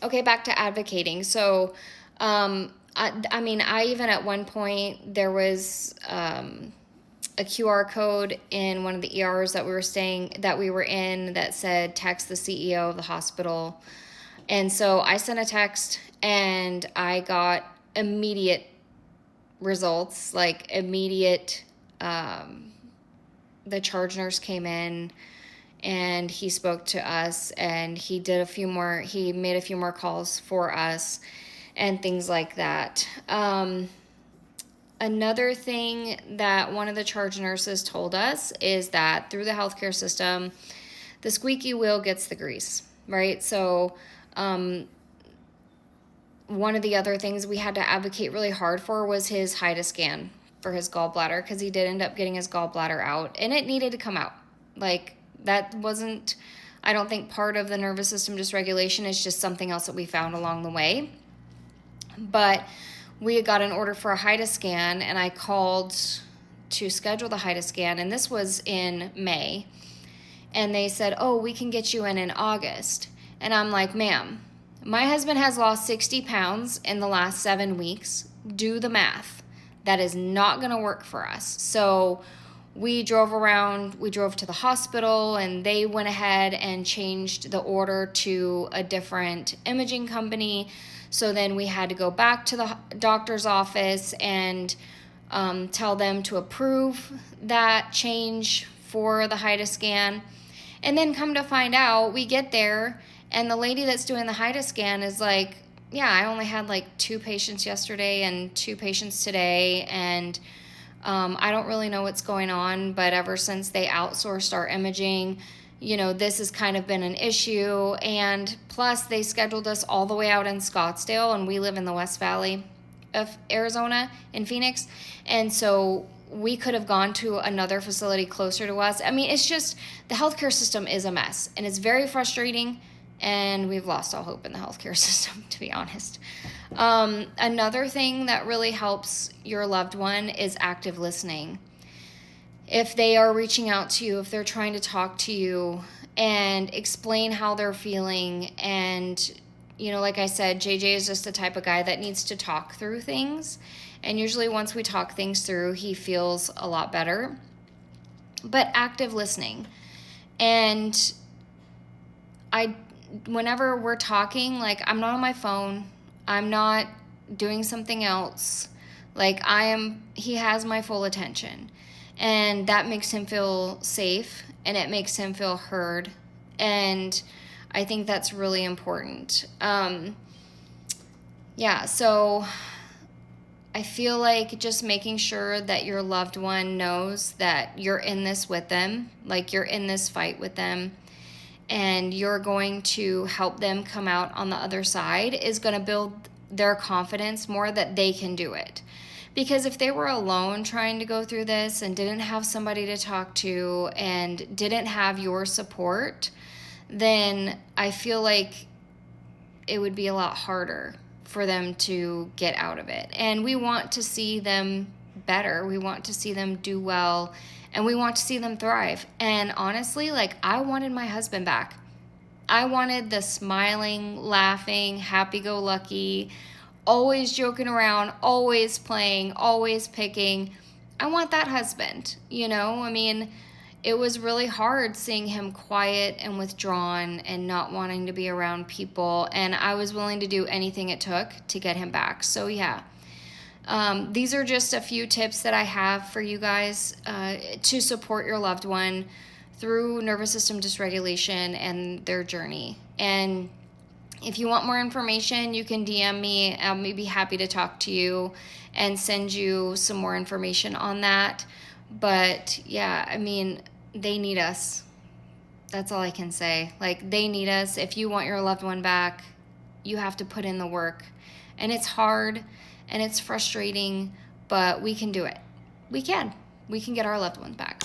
Okay, back to advocating. So, I mean, I even at one point, there was a QR code in one of the ERs that we were in, that said, text the CEO of the hospital. And so I sent a text and I got immediate results, like immediate. The charge nurse came in and he spoke to us, and he made a few more calls for us and things like that. Another thing that one of the charge nurses told us is that through the healthcare system, the squeaky wheel gets the grease, right? So, one of the other things we had to advocate really hard for was his HIDA scan for his gallbladder, because he did end up getting his gallbladder out and it needed to come out. Like, that wasn't, I don't think, part of the nervous system dysregulation. It's just something else that we found along the way. But we had got an order for a HIDA scan, and I called to schedule the HIDA scan, and this was in May. And they said, oh, we can get you in August. And I'm like, ma'am, my husband has lost 60 pounds in the last 7 weeks. Do the math. That is not going to work for us. So we drove to the hospital, and they went ahead and changed the order to a different imaging company. So then we had to go back to the doctor's office and tell them to approve that change for the HIDA scan. And then come to find out, we get there, and the lady that's doing the HIDA scan is like, yeah, I only had like 2 patients yesterday and 2 patients today, and I don't really know what's going on, but ever since they outsourced our imaging, this has kind of been an issue. And plus, they scheduled us all the way out in Scottsdale, and we live in the West Valley of Arizona in Phoenix. And so we could have gone to another facility closer to us. I mean, it's just, the healthcare system is a mess, and it's very frustrating, and we've lost all hope in the healthcare system, to be honest. Another thing that really helps your loved one is active listening. If they are reaching out to you, if they're trying to talk to you and explain how they're feeling, and like I said, JJ is just the type of guy that needs to talk through things. And usually once we talk things through, he feels a lot better. But active listening. And whenever we're talking, like, I'm not on my phone. I'm not doing something else. Like, he has my full attention. And that makes him feel safe, and it makes him feel heard. And I think that's really important. So I feel like just making sure that your loved one knows that you're in this with them, like you're in this fight with them, and you're going to help them come out on the other side, is going to build their confidence more that they can do it. Because if they were alone trying to go through this and didn't have somebody to talk to and didn't have your support, then I feel like it would be a lot harder for them to get out of it. And we want to see them better. We want to see them do well, and we want to see them thrive. And honestly, like, I wanted my husband back. I wanted the smiling, laughing, happy-go-lucky, always joking around, always playing, always picking. I want that husband, I mean, it was really hard seeing him quiet and withdrawn and not wanting to be around people. And I was willing to do anything it took to get him back. So yeah, these are just a few tips that I have for you guys to support your loved one through nervous system dysregulation and their journey. And if you want more information, you can DM me. I'll be happy to talk to you and send you some more information on that. But yeah, I mean, they need us. That's all I can say. Like, they need us. If you want your loved one back, you have to put in the work. And it's hard and it's frustrating, but we can do it. We can get our loved ones back.